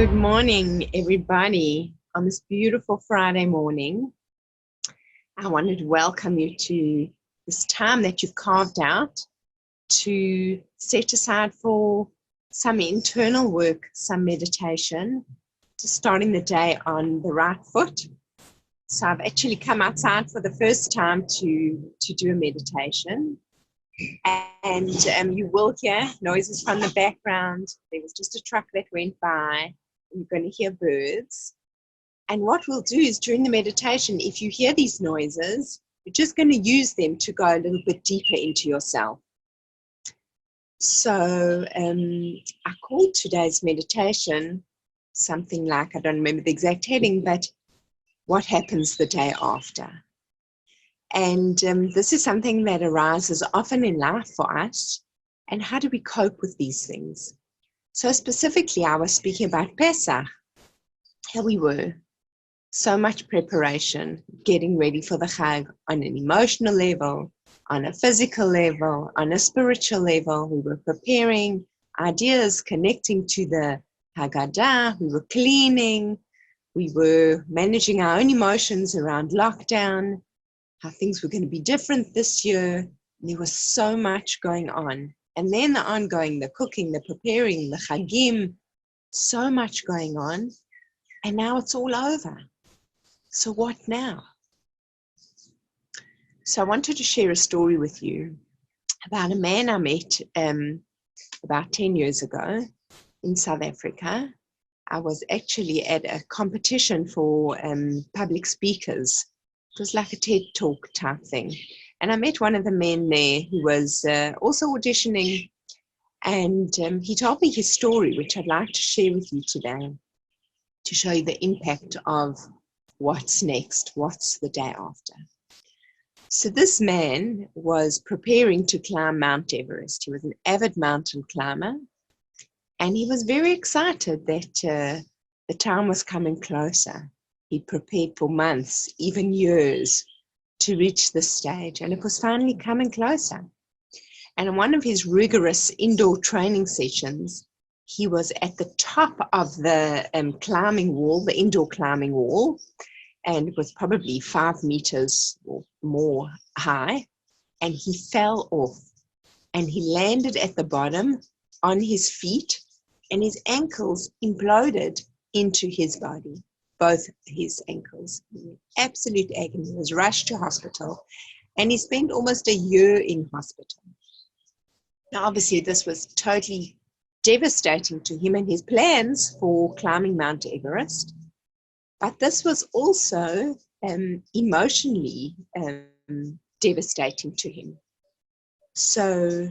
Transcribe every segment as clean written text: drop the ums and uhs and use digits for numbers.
Good morning, everybody. On this beautiful Friday morning, I wanted to welcome you to this time that you've carved out to set aside for some internal work, some meditation, to starting the day on the right foot. So I've actually come outside for the first time to do a meditation. And you will hear noises from the background. There was just a truck that went by. You're going to hear birds. And what we'll do is during the meditation, if you hear these noises, you're just going to use them to go a little bit deeper into yourself. So I called today's meditation something like, I don't remember the exact heading, but what happens the day after? And this is something that arises often in life for us. And how do we cope with these things? So specifically, I was speaking about Pesach. Here we were. So much preparation, getting ready for the Chag on an emotional level, on a physical level, on a spiritual level. We were preparing ideas, connecting to the Haggadah. We were cleaning. We were managing our own emotions around lockdown, how things were going to be different this year. There was so much going on. And then the ongoing, the cooking, the preparing, the chagim, so much going on. And now it's all over. So what now? So I wanted to share a story with you about a man I met about 10 years ago in South Africa. I was actually at a competition for public speakers. It was like a TED Talk type thing. And I met one of the men there who was also auditioning. And he told me his story, which I'd like to share with you today, to show you the impact of what's next, what's the day after. So this man was preparing to climb Mount Everest. He was an avid mountain climber. And he was very excited that the time was coming closer. He prepared for months, even years, to reach this stage, and it was finally coming closer. And in one of his rigorous indoor training sessions, he was at the top of the climbing wall, the indoor climbing wall, and it was probably 5 meters or more high, and he fell off, and he landed at the bottom on his feet, and his ankles imploded into his body. Both his ankles, absolute agony. He was rushed to hospital, and he spent almost a year in hospital. Now, obviously, this was totally devastating to him and his plans for climbing Mount Everest. But this was also emotionally devastating to him. So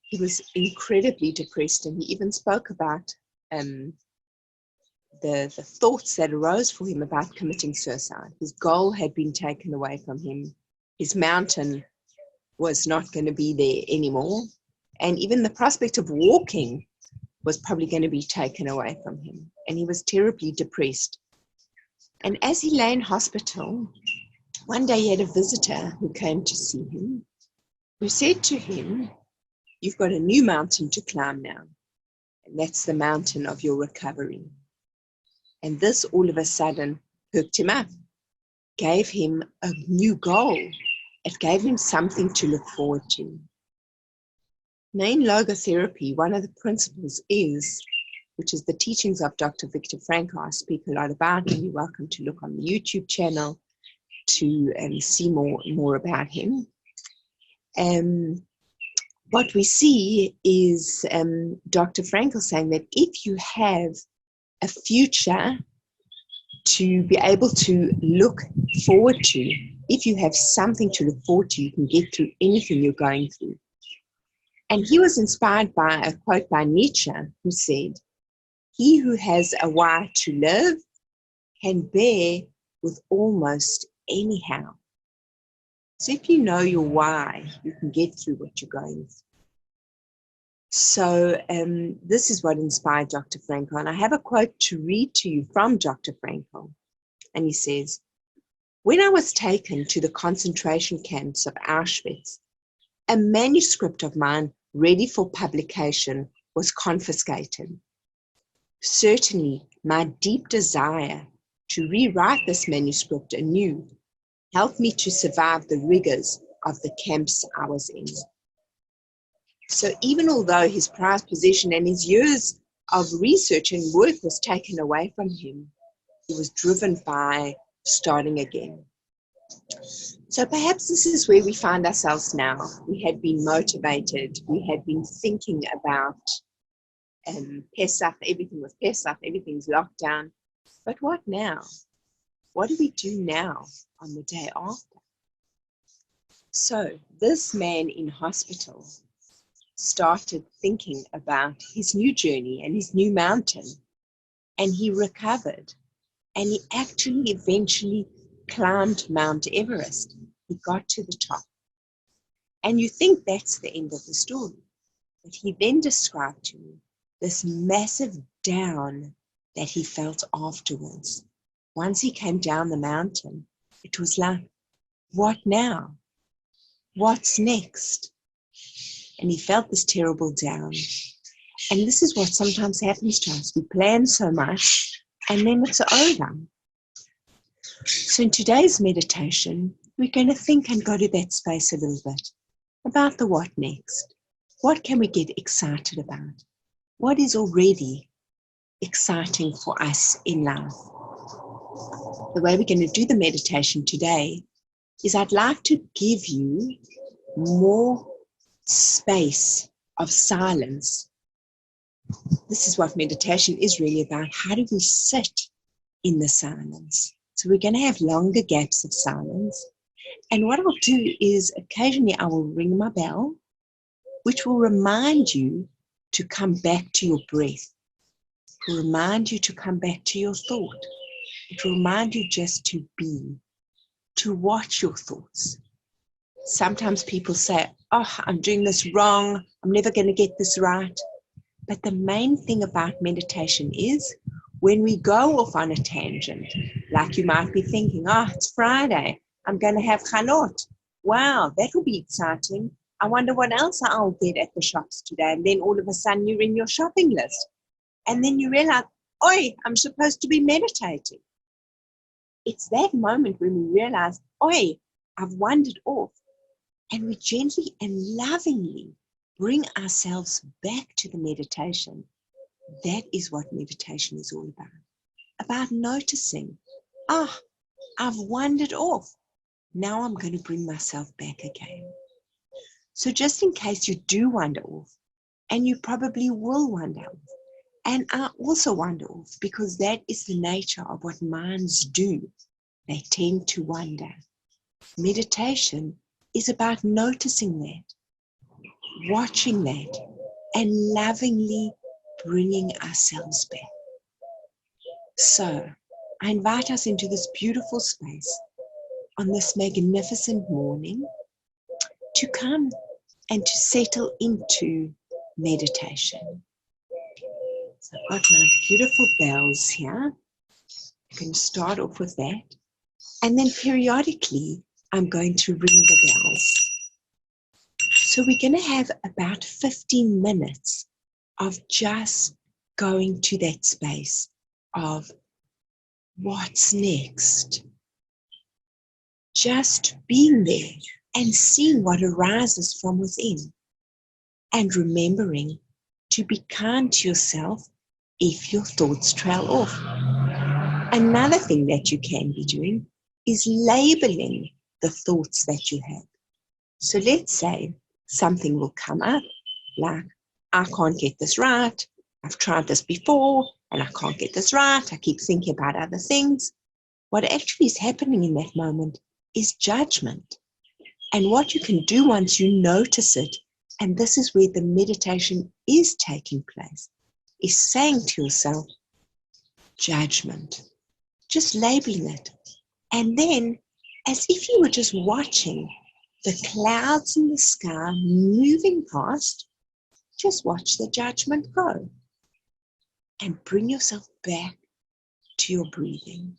he was incredibly depressed, and he even spoke about the thoughts that arose for him about committing suicide. His goal had been taken away from him. His mountain was not going to be there anymore. And even the prospect of walking was probably going to be taken away from him. And he was terribly depressed. And as he lay in hospital, one day he had a visitor who came to see him, who said to him, "You've got a new mountain to climb now. And that's the mountain of your recovery." And this all of a sudden hooked him up, gave him a new goal. It gave him something to look forward to. Now in logotherapy, one of the principles is, which is the teachings of Dr. Viktor Frankl, I speak a lot about, and you're welcome to look on the YouTube channel to see more about him. What we see is Dr. Frankl saying that if you have a future to be able to look forward to, if you have something to look forward to, you can get through anything you're going through. And he was inspired by a quote by Nietzsche, who said, "He who has a why to live can bear with almost anyhow." So if you know your why, you can get through what you're going through. So this is what inspired Dr. Frankl. And I have a quote to read to you from Dr. Frankl. And he says, "When I was taken to the concentration camps of Auschwitz, a manuscript of mine ready for publication was confiscated. Certainly, my deep desire to rewrite this manuscript anew helped me to survive the rigors of the camps I was in. So even although his prized possession and his years of research and work was taken away from him, he was driven by starting again. So perhaps this is where we find ourselves now. We had been motivated. We had been thinking about Pesach, everything was Pesach, everything's locked down. But what now? What do we do now on the day after? So this man in hospital started thinking about his new journey and his new mountain, and he recovered, and he actually eventually climbed Mount Everest. He got to the top. And you think that's the end of the story. But he then described to me this massive down that he felt afterwards. Once he came down the mountain, it was like, what now? What's next? And he felt this terrible down. And this is what sometimes happens to us. We plan so much, and then it's over. So in today's meditation, we're going to think and go to that space a little bit about the what next. What can we get excited about? What is already exciting for us in life? The way we're going to do the meditation today is I'd like to give you more space of silence. This is what meditation is really about. How do we sit in the silence? So we're going to have longer gaps of silence. And what I'll do is occasionally I will ring my bell, which will remind you to come back to your breath. It will remind you to come back to your thought. It will remind you just to be, to watch your thoughts. Sometimes people say, oh, I'm doing this wrong. I'm never going to get this right. But the main thing about meditation is when we go off on a tangent, like you might be thinking, oh, it's Friday. I'm going to have chanot. Wow, that will be exciting. I wonder what else I'll get at the shops today. And then all of a sudden you're in your shopping list. And then you realize, oi, I'm supposed to be meditating. It's that moment when we realize, oi, I've wandered off. And we gently and lovingly bring ourselves back to the meditation. That is what meditation is all about noticing, I've wandered off. Now I'm going to bring myself back again. So just in case you do wander off, and you probably will wander off, and I also wander off because that is the nature of what minds do. They tend to wander. Meditation is about noticing that, watching that, and lovingly bringing ourselves back. So I invite us into this beautiful space on this magnificent morning to come and to settle into meditation. So I've got my beautiful bells here. I'm going to start off with that. And then periodically, I'm going to ring the bells. So we're going to have about 15 minutes of just going to that space of what's next. Just being there and seeing what arises from within. And remembering to be kind to yourself if your thoughts trail off. Another thing that you can be doing is labeling the thoughts that you have. So let's say something will come up like, I can't get this right. I've tried this before and I can't get this right. I keep thinking about other things. What actually is happening in that moment is judgment. And what you can do once you notice it, and this is where the meditation is taking place, is saying to yourself, judgment, just labeling it. And then, as if you were just watching the clouds in the sky moving past, just watch the judgment go. And bring yourself back to your breathing.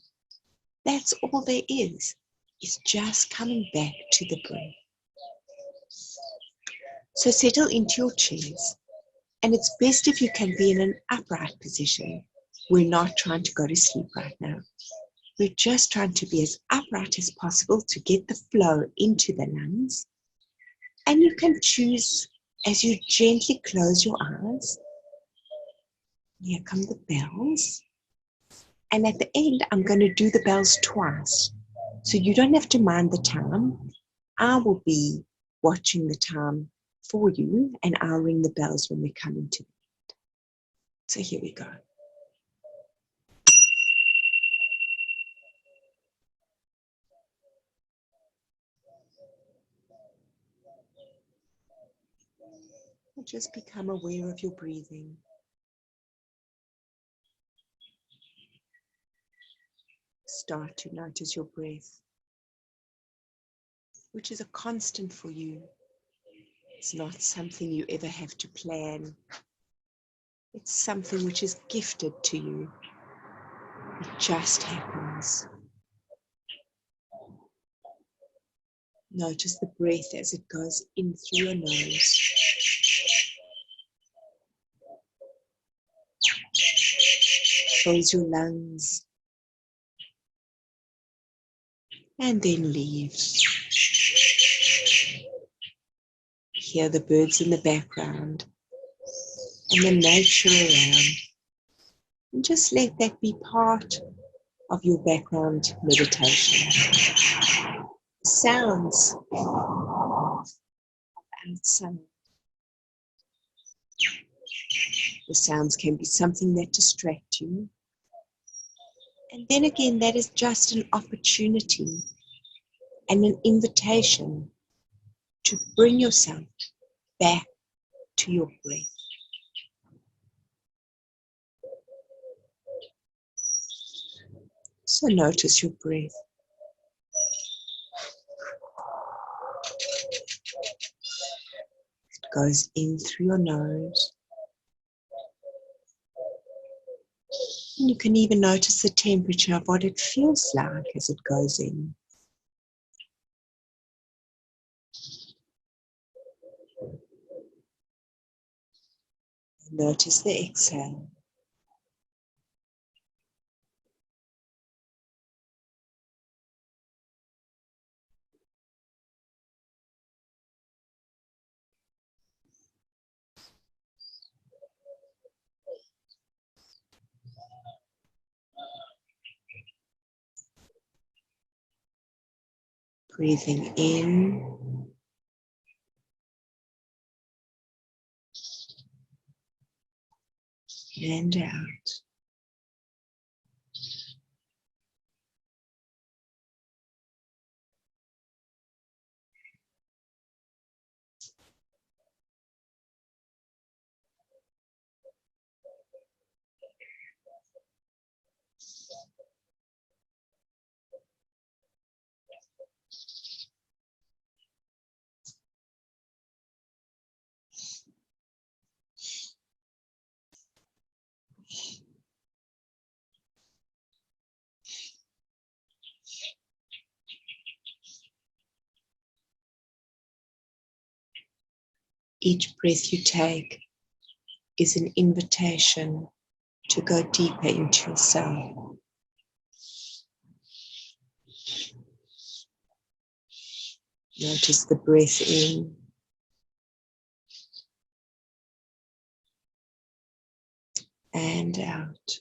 That's all there is just coming back to the breath. So settle into your chairs. And it's best if you can be in an upright position. we're not trying to go to sleep right now. We're just trying to be as upright as possible to get the flow into the lungs. And you can choose as you gently close your eyes. Here come the bells. And at the end, I'm going to do the bells twice. So you don't have to mind the time. I will be watching the time for you, and I'll ring the bells when we come into the end. So here we go. Just become aware of your breathing. Start to notice your breath, which is a constant for you. It's not something you ever have to plan. It's something which is gifted to you. It just happens. Notice the breath as it goes in through your nose. Fills your lungs. And then leaves. Hear the birds in the background and the nature around. And just let that be part of your background meditation. Sounds outside. The sounds can be something that distracts you. And then again, that is just an opportunity and an invitation to bring yourself back to your breath. So notice your breath. It goes in through your nose. And you can even notice the temperature of what it feels like as it goes in. Notice the exhale. Breathing in and out. Each breath you take is an invitation to go deeper into yourself. Notice the breath in and out.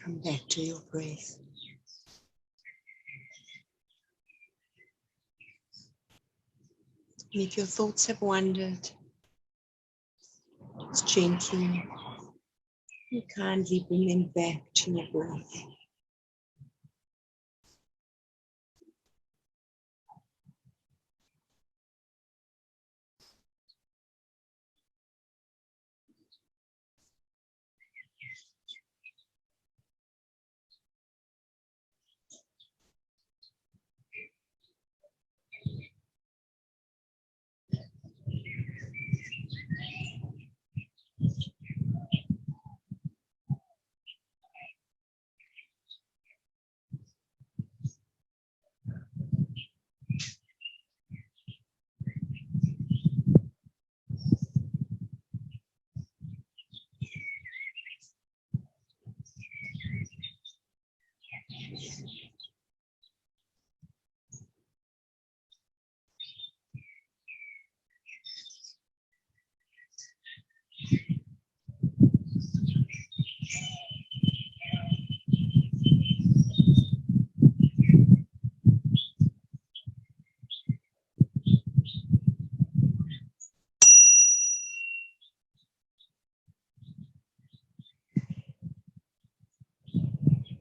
Come back to your breath. And if your thoughts have wandered, just gently and kindly bring them back to your breath.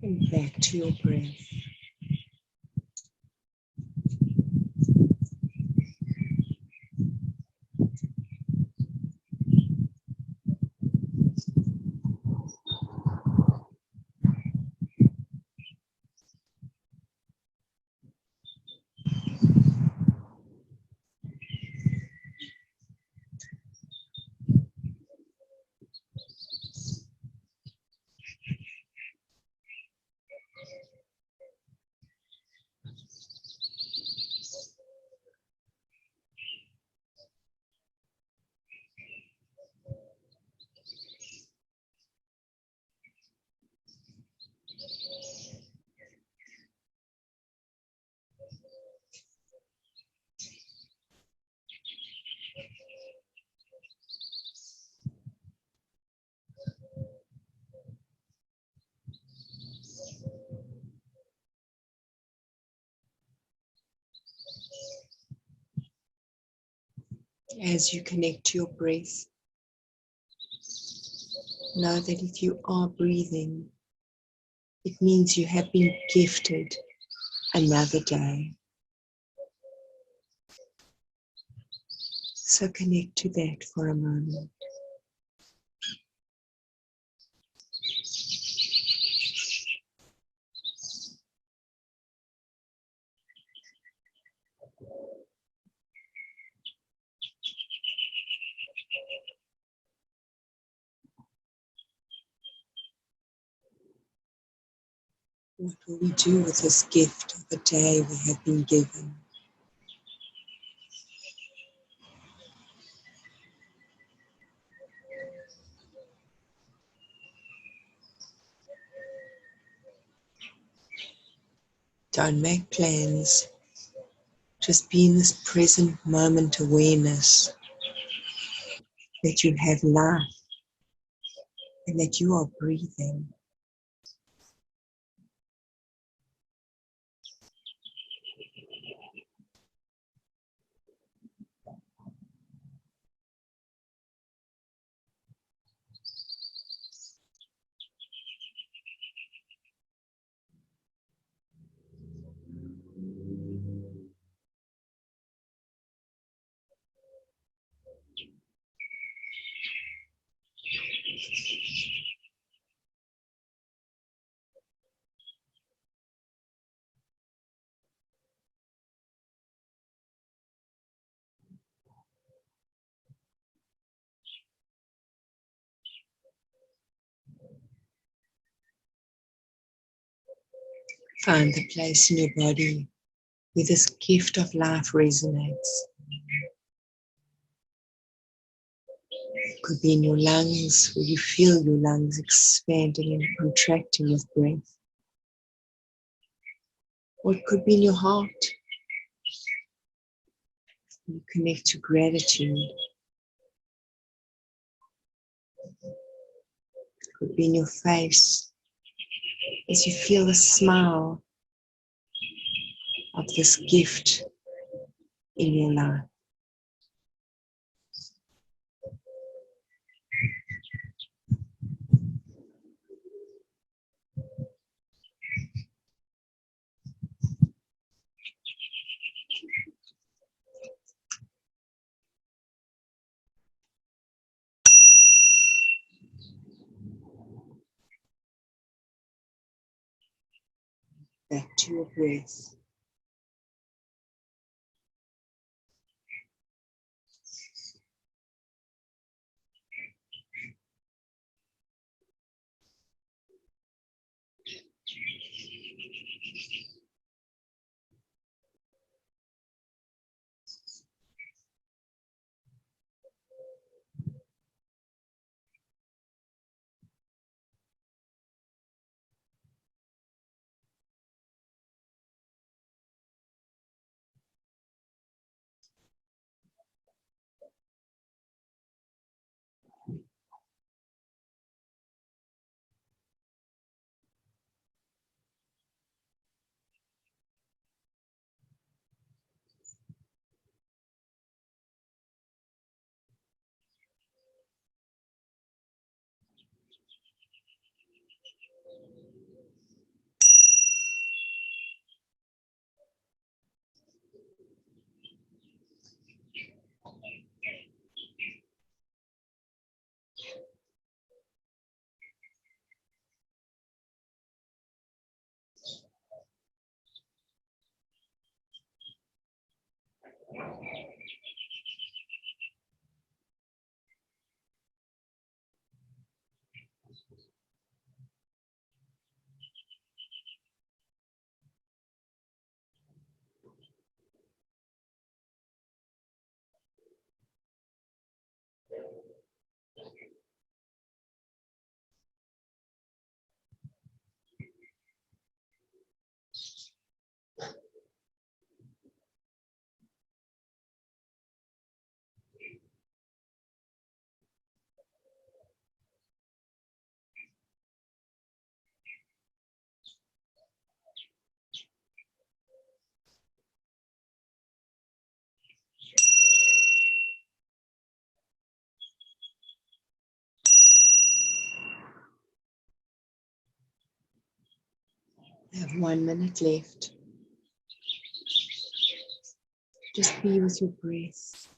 And back to your breath. As you connect to your breath, know that if you are breathing, it means you have been gifted another day. So connect to that for a moment. What will we do with this gift of a day we have been given? Don't make plans. Just be in this present moment awareness that you have life and that you are breathing. Find the place in your body where this gift of life resonates. It could be in your lungs, where you feel your lungs expanding and contracting with breath. or it could be in your heart. You connect to gratitude. It could be in your face as you feel the smile of this gift in your life. Back to your breath. You have 1 minute left. Just be with your breath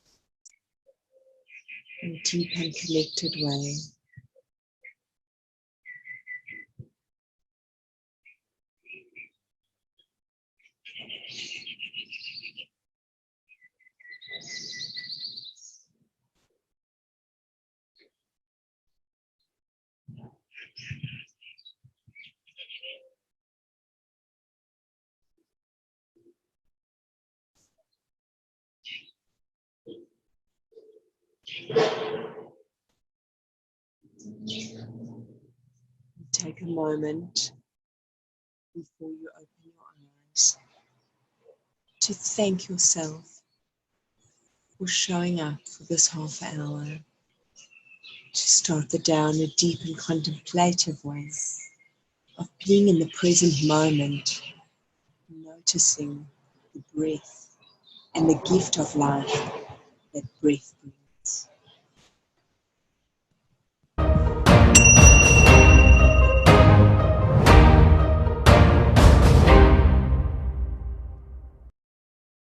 in a deep and connected way. Take a moment before you open your eyes to thank yourself for showing up for this half hour, to start the day in a deep and contemplative way of being in the present moment, noticing the breath and the gift of life that breath brings.